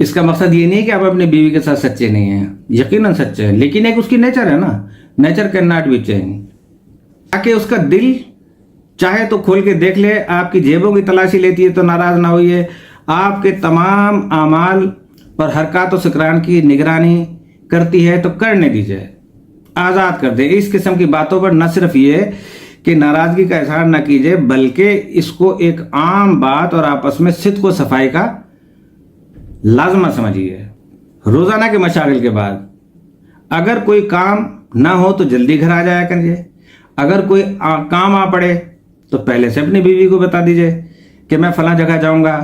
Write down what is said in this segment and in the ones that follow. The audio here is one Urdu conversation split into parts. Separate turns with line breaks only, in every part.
اس کا مقصد یہ نہیں ہے کہ آپ اپنی بیوی کے ساتھ سچے نہیں ہیں، یقیناً سچے ہیں، لیکن ایک اس کی نیچر ہے نا، nature can not be change, تاکہ اس کا دل چاہے تو کھول کے دیکھ لے، آپ کی جیبوں کی تلاشی لیتی ہے تو ناراض نہ ہوئیے، آپ کے تمام اعمال اور حرکات و سکران کی نگرانی کرتی ہے تو کرنے دیجیے، آزاد کر دے۔ اس قسم کی باتوں پر نہ صرف یہ کہ ناراضگی کا اظہار نہ کیجیے، بلکہ اس کو ایک عام بات اور آپس میں صدق و صفائی کا لازمہ سمجھیے۔ روزانہ کے مشاغل کے بعد اگر کوئی کام نہ ہو تو جلدی گھر آ جایا کریے، اگر کوئی کام آ پڑے تو پہلے سے اپنی بیوی کو بتا دیجیے کہ میں فلاں جگہ جاؤں گا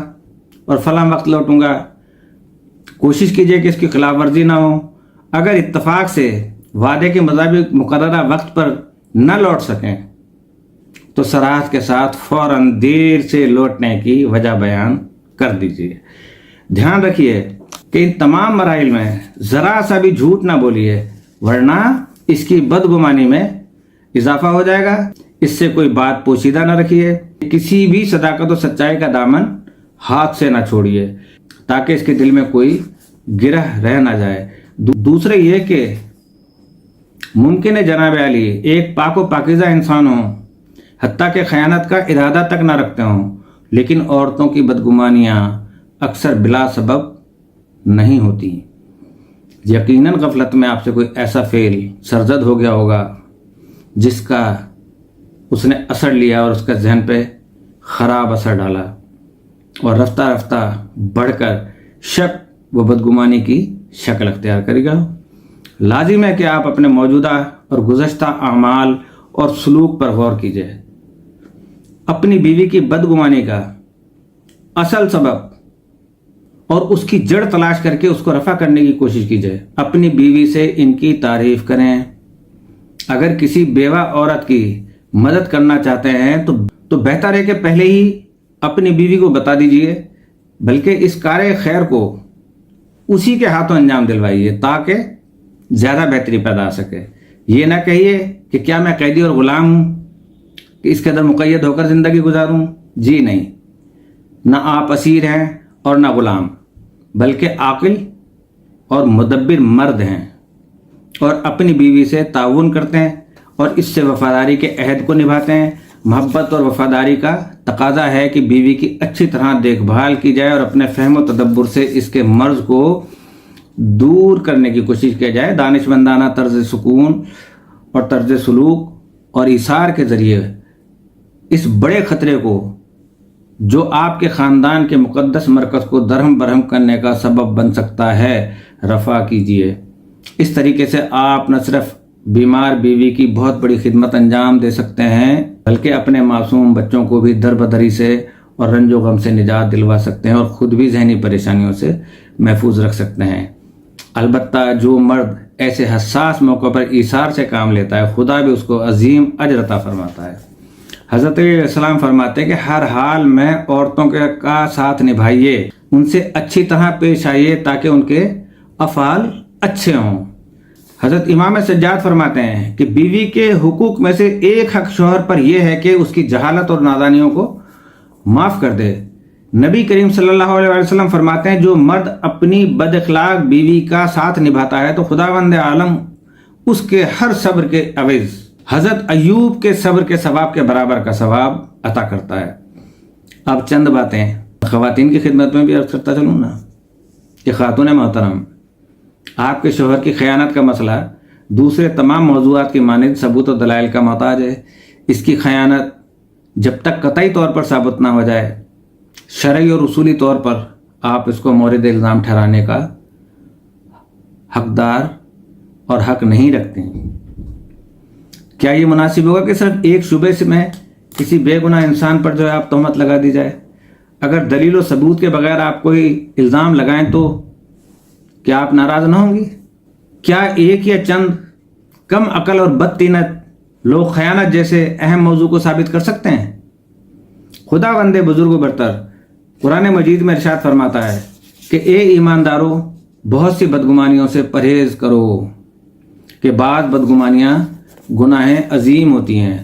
اور فلاں وقت لوٹوں گا، کوشش کیجیے کہ اس کی خلاف ورزی نہ ہو۔ اگر اتفاق سے وعدے کے مطابق مقررہ وقت پر نہ لوٹ سکیں تو صراحت کے ساتھ فوراً دیر سے لوٹنے کی وجہ بیان کر دیجیے۔ دھیان رکھیے کہ ان تمام مراحل میں ذرا سا بھی جھوٹ نہ بولیے، ورنہ اس کی بدگمانی میں اضافہ ہو جائے گا۔ اس سے کوئی بات پوشیدہ نہ رکھیے، کسی بھی صداقت و سچائی کا دامن ہاتھ سے نہ چھوڑیے تاکہ اس کے دل میں کوئی گرہ رہ نہ جائے۔ دوسرے یہ کہ ممکن ہے جناب علی ایک پاک و پاکیزہ انسان ہوں، حتیٰ کہ خیانت کا ارادہ تک نہ رکھتے ہوں، لیکن عورتوں کی بدگمانیاں اکثر بلا سبب نہیں ہوتی۔ یقیناً غفلت میں آپ سے کوئی ایسا فعل سرزد ہو گیا ہوگا جس کا اس نے اثر لیا اور اس کا ذہن پہ خراب اثر ڈالا، اور رفتہ رفتہ بڑھ کر شک و بدگمانی کی شکل اختیار کرے گا۔ لازم ہے کہ آپ اپنے موجودہ اور گزشتہ اعمال اور سلوک پر غور کیجیے، اپنی بیوی کی بدگمانی کا اصل سبب اور اس کی جڑ تلاش کر کے اس کو رفع کرنے کی کوشش کیجیے۔ اپنی بیوی سے ان کی تعریف کریں۔ اگر کسی بیوہ عورت کی مدد کرنا چاہتے ہیں تو بہتر ہے کہ پہلے ہی اپنی بیوی کو بتا دیجیے، بلکہ اس کار خیر کو اسی کے ہاتھوں انجام دلوائیے تاکہ زیادہ بہتری پیدا آ سکے۔ یہ نہ کہیے کہ کیا میں قیدی اور غلام ہوں کہ اس کے اندر مقید ہو کر زندگی گزاروں۔ جی نہیں، نہ آپ اسیر ہیں اور نہ غلام، بلکہ عاقل اور مدبر مرد ہیں اور اپنی بیوی سے تعاون کرتے ہیں اور اس سے وفاداری کے عہد کو نبھاتے ہیں۔ محبت اور وفاداری کا تقاضا ہے کہ بیوی کی اچھی طرح دیکھ بھال کی جائے اور اپنے فہم و تدبر سے اس کے مرض کو دور کرنے کی کوشش کی جائے۔ دانشمندانہ طرز سکون اور طرز سلوک اور ایثار کے ذریعے اس بڑے خطرے کو جو آپ کے خاندان کے مقدس مرکز کو درہم برہم کرنے کا سبب بن سکتا ہے رفع کیجیے۔ اس طریقے سے آپ نہ صرف بیمار بیوی کی بہت بڑی خدمت انجام دے سکتے ہیں، بلکہ اپنے معصوم بچوں کو بھی در بدری سے اور رنج و غم سے نجات دلوا سکتے ہیں اور خود بھی ذہنی پریشانیوں سے محفوظ رکھ سکتے ہیں۔ البتہ جو مرد ایسے حساس موقع پر ایثار سے کام لیتا ہے، خدا بھی اس کو عظیم اجر عطا فرماتا ہے۔ حضرت علیہ السلام فرماتے ہیں کہ ہر حال میں عورتوں کا ساتھ نبھائیے، ان سے اچھی طرح پیش آئیے تاکہ ان کے افعال اچھے ہوں۔ حضرت امام سجاد فرماتے ہیں کہ بیوی کے حقوق میں سے ایک حق شوہر پر یہ ہے کہ اس کی جہالت اور نادانیوں کو معاف کر دے۔ نبی کریم صلی اللہ علیہ وسلم فرماتے ہیں جو مرد اپنی بد اخلاق بیوی کا ساتھ نبھاتا ہے تو خداوند عالم اس کے ہر صبر کے عوض حضرت ایوب کے صبر کے ثواب کے برابر کا ثواب عطا کرتا ہے۔ اب چند باتیں خواتین کی خدمت میں بھی عرض کرتا چلوں نا کہ خاتون محترم، آپ کے شوہر کی خیانت کا مسئلہ دوسرے تمام موضوعات کی مانند ثبوت و دلائل کا محتاج ہے۔ اس کی خیانت جب تک قطعی طور پر ثابت نہ ہو جائے، شرعی اور اصولی طور پر آپ اس کو مورد الزام ٹھہرانے کا حقدار اور حق نہیں رکھتے ہیں۔ کیا یہ مناسب ہوگا کہ صرف ایک شبے سے میں کسی بے گناہ انسان پر جو ہے آپ تہمت لگا دی جائے؟ اگر دلیل و ثبوت کے بغیر آپ کوئی الزام لگائیں تو کیا آپ ناراض نہ ہوں گی؟ کیا ایک یا چند کم عقل اور بدطینت لوگ خیانت جیسے اہم موضوع کو ثابت کر سکتے ہیں؟ خدا بند بزرگ و برتر قرآن مجید میں ارشاد فرماتا ہے کہ اے ایماندارو، بہت سی بدگمانیوں سے پرہیز کرو کہ بعض بدگمانیاں گناہیں عظیم ہوتی ہیں۔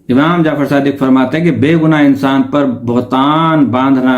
امام جعفر صادق فرماتے ہیں کہ بے گناہ انسان پر بہتان باندھنا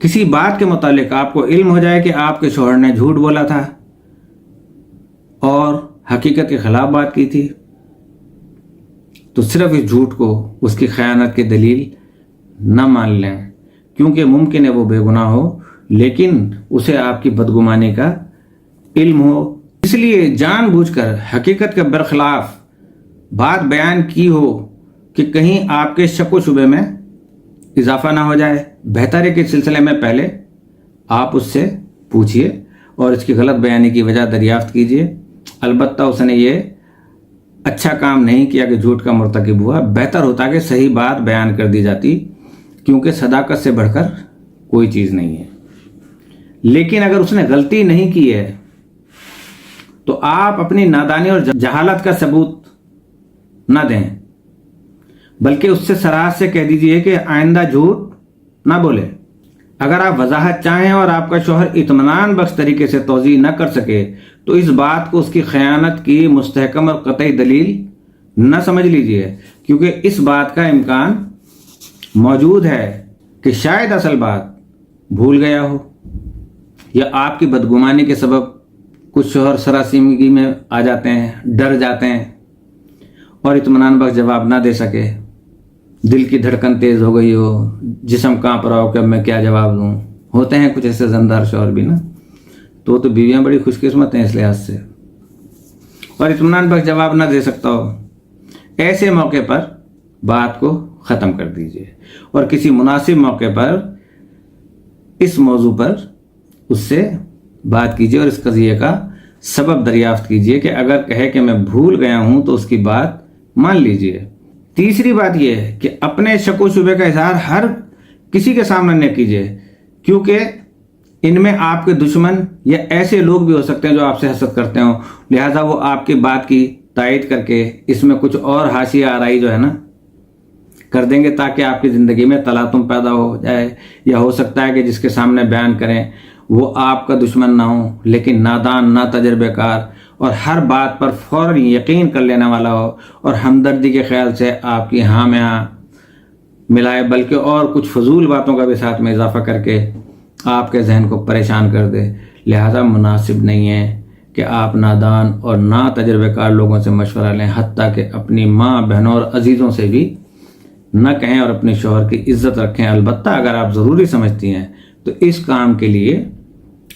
کسی بات کے متعلق آپ کو علم ہو جائے کہ آپ کے شوہر نے جھوٹ بولا تھا اور حقیقت کے خلاف بات کی تھی، تو صرف اس جھوٹ کو اس کی خیانت کی دلیل نہ مان لیں، کیونکہ ممکن ہے وہ بے گناہ ہو لیکن اسے آپ کی بدگمانی کا علم ہو، اس لیے جان بوجھ کر حقیقت کے برخلاف بات بیان کی ہو کہ کہیں آپ کے شک و شبے میں اضافہ نہ ہو جائے۔ بہتر ہے کہ اس سلسلے میں پہلے آپ اس سے پوچھئے اور اس کی غلط بیانی کی وجہ دریافت کیجئے۔ البتہ اس نے یہ اچھا کام نہیں کیا کہ جھوٹ کا مرتکب ہوا، بہتر ہوتا کہ صحیح بات بیان کر دی جاتی، کیونکہ صداقت سے بڑھ کر کوئی چیز نہیں ہے۔ لیکن اگر اس نے غلطی نہیں کی ہے تو آپ اپنی نادانی اور جہالت کا ثبوت نہ دیں، بلکہ اس سے صراحت سے کہہ دیجئے کہ آئندہ جھوٹ نہ بولے۔ اگر آپ وضاحت چاہیں اور آپ کا شوہر اطمینان بخش طریقے سے توضیح نہ کر سکے تو اس بات کو اس کی خیانت کی مستحکم اور قطعی دلیل نہ سمجھ لیجئے، کیونکہ اس بات کا امکان موجود ہے کہ شاید اصل بات بھول گیا ہو، یا آپ کی بدگمانی کے سبب کچھ شوہر سراسیمگی میں آ جاتے ہیں، ڈر جاتے ہیں اور اطمینان بخش جواب نہ دے سکے، دل کی دھڑکن تیز ہو گئی ہو، جسم کانپ رہا ہو کہ اب میں کیا جواب دوں۔ ہوتے ہیں کچھ ایسے زندار شوہر بھی نا، تو بیویاں بڑی خوش قسمت ہیں اس لحاظ سے، اور اطمینان بخش جواب نہ دے سکتا ہو۔ ایسے موقع پر بات کو ختم کر دیجئے اور کسی مناسب موقع پر اس موضوع پر اس سے بات کیجئے اور اس قضیے کا سبب دریافت کیجئے کہ اگر کہے کہ میں بھول گیا ہوں تو اس کی بات مان لیجئے۔ تیسری بات یہ ہے کہ اپنے شک و شبے کا اظہار ہر کسی کے سامنے نہ کیجئے، کیونکہ ان میں آپ کے دشمن یا ایسے لوگ بھی ہو سکتے ہیں جو آپ سے حسد کرتے ہوں، لہٰذا وہ آپ کی بات کی تائید کر کے اس میں کچھ اور حاشیہ آرائی جو ہے نا کر دیں گے، تاکہ آپ کی زندگی میں تلاطم پیدا ہو جائے، یا ہو سکتا ہے کہ جس کے سامنے بیان کریں وہ آپ کا دشمن نہ ہو لیکن نادان، نا تجربے کار اور ہر بات پر فوراً یقین کر لینے والا ہو اور ہمدردی کے خیال سے آپ کی ہاں میں ہاں ملائے، بلکہ اور کچھ فضول باتوں کا بھی ساتھ میں اضافہ کر کے آپ کے ذہن کو پریشان کر دے۔ لہذا مناسب نہیں ہے کہ آپ نادان اور نا تجربے کار لوگوں سے مشورہ لیں، حتیٰ کہ اپنی ماں، بہنوں اور عزیزوں سے بھی نہ کہیں، اور اپنے شوہر کی عزت رکھیں۔ البتہ اگر آپ ضروری سمجھتی ہیں تو اس کام کے لیے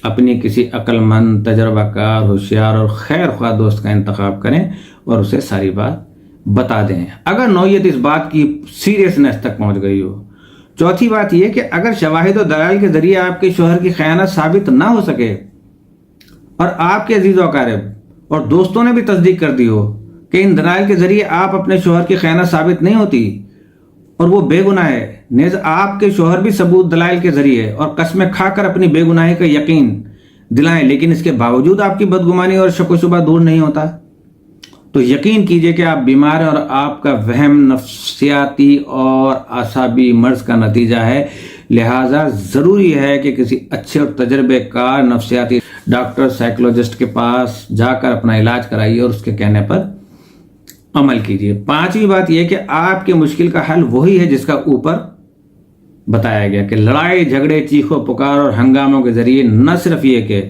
اپنی کسی عقل مند، تجربہ کار، ہوشیار اور خیر خواہ دوست کا انتخاب کریں اور اسے ساری بات بتا دیں اگر نوعیت اس بات کی سیریسنس تک پہنچ گئی ہو۔ چوتھی بات یہ کہ اگر شواہد و دلائل کے ذریعے آپ کے شوہر کی خیانت ثابت نہ ہو سکے اور آپ کے عزیز و اقارب اور دوستوں نے بھی تصدیق کر دی ہو کہ ان دلائل کے ذریعے آپ اپنے شوہر کی خیانت ثابت نہیں ہوتی اور وہ بے گناہ ہے، نیز آپ کے شوہر بھی ثبوت دلائل کے ذریعے اور قسمیں کھا کر اپنی بے گناہی کا یقین دلائیں، لیکن اس کے باوجود آپ کی بدگمانی اور شک و شبہ دور نہیں ہوتا، تو یقین کیجئے کہ آپ بیمار ہیں اور آپ کا وہم نفسیاتی اور اعصابی مرض کا نتیجہ ہے۔ لہٰذا ضروری ہے کہ کسی اچھے اور تجربے کار نفسیاتی ڈاکٹر، سائیکولوجسٹ کے پاس جا کر اپنا علاج کرائیے اور اس کے کہنے پر عمل کیجیے۔ پانچویں بات یہ کہ آپ کی مشکل کا حل وہی ہے جس کا اوپر بتایا گیا کہ لڑائی جھگڑے، چیخو پکار اور ہنگاموں کے ذریعے نہ صرف یہ کہ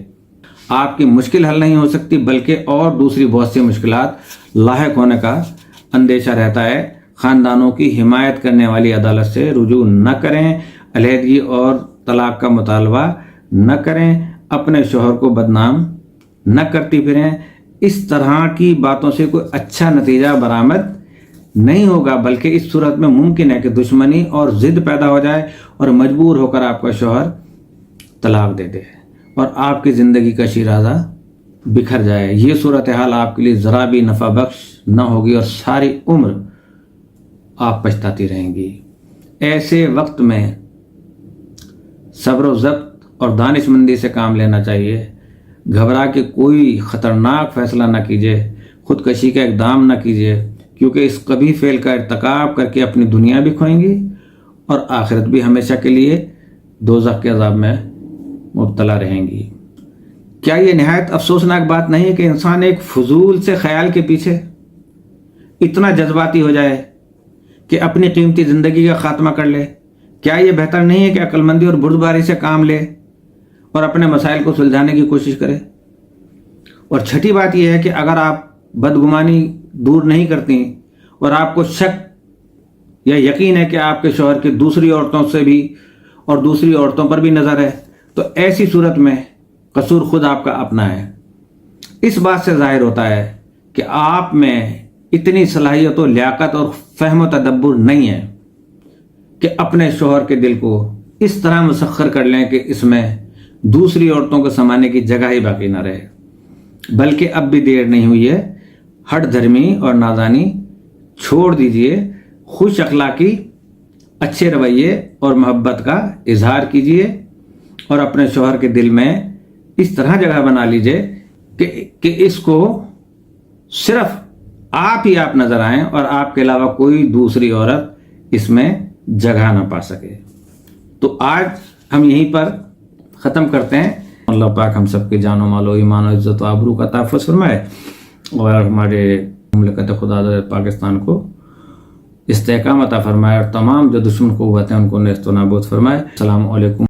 آپ کی مشکل حل نہیں ہو سکتی بلکہ اور دوسری بہت سی مشکلات لاحق ہونے کا اندیشہ رہتا ہے۔ خاندانوں کی حمایت کرنے والی عدالت سے رجوع نہ کریں، علیحدگی اور طلاق کا مطالبہ نہ کریں، اپنے شوہر کو بدنام نہ کرتی پھریں۔ اس طرح کی باتوں سے کوئی اچھا نتیجہ برآمد نہیں ہوگا، بلکہ اس صورت میں ممکن ہے کہ دشمنی اور ضد پیدا ہو جائے اور مجبور ہو کر آپ کا شوہر طلاق دے دے اور آپ کی زندگی کا شیرازہ بکھر جائے۔ یہ صورتحال آپ کے لیے ذرا بھی نفع بخش نہ ہوگی اور ساری عمر آپ پچھتاتی رہیں گی۔ ایسے وقت میں صبر و ضبط اور دانش مندی سے کام لینا چاہیے۔ گھبرا کے کوئی خطرناک فیصلہ نہ کیجیے، خودکشی کا اقدام نہ کیجیے، کیونکہ اس قبیح فعل کا ارتکاب کر کے اپنی دنیا بھی کھوئیں گی اور آخرت بھی ہمیشہ کے لیے دوزخ کے عذاب میں مبتلا رہیں گی۔ کیا یہ نہایت افسوسناک بات نہیں ہے کہ انسان ایک فضول سے خیال کے پیچھے اتنا جذباتی ہو جائے کہ اپنی قیمتی زندگی کا خاتمہ کر لے؟ کیا یہ بہتر نہیں ہے کہ عقلمندی اور بردباری سے کام لے اور اپنے مسائل کو سلجھانے کی کوشش کرے؟ اور چھٹی بات یہ ہے کہ اگر آپ بدگمانی دور نہیں کرتی اور آپ کو شک یا یقین ہے کہ آپ کے شوہر کی دوسری عورتوں سے بھی اور دوسری عورتوں پر بھی نظر ہے، تو ایسی صورت میں قصور خود آپ کا اپنا ہے۔ اس بات سے ظاہر ہوتا ہے کہ آپ میں اتنی صلاحیت و لیاقت اور فہم و تدبر نہیں ہے کہ اپنے شوہر کے دل کو اس طرح مسخر کر لیں کہ اس میں دوسری عورتوں کو سمانے کی جگہ ہی باقی نہ رہے۔ بلکہ اب بھی دیر نہیں ہوئی ہے، ہٹ دھرمی اور نادانی چھوڑ دیجئے، خوش اخلاقی، اچھے رویے اور محبت کا اظہار کیجئے اور اپنے شوہر کے دل میں اس طرح جگہ بنا لیجئے کہ اس کو صرف آپ ہی آپ نظر آئیں اور آپ کے علاوہ کوئی دوسری عورت اس میں جگہ نہ پا سکے۔ تو آج ہم یہیں پر ختم کرتے ہیں۔ اللہ پاک ہم سب کے جان و مال و ایمان و عزت و آبرو کا تحفظ فرمائے اور ہمارے مملکت خدا پاکستان کو استحکام عطا فرمائے اور تمام جو دشمن قوتیں ان کو نیست و نابود فرمائے۔ السلام علیکم۔